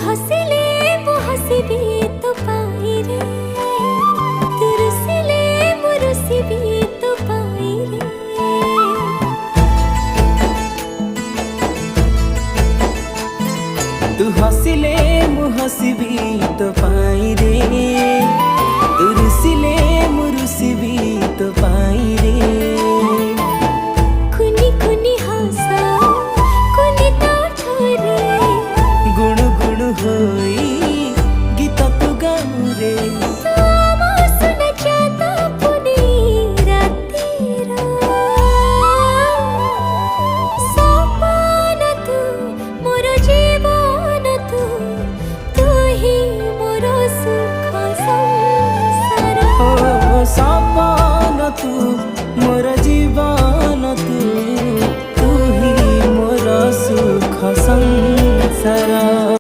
हसिले मु हसिबी तो पाई रे, तू रुसिले मु रुसिबी तो पाई रे। तू हसिले मु हसिबी तो पाई रे, तू रुसिले मु रुसिबी तो पाई रे।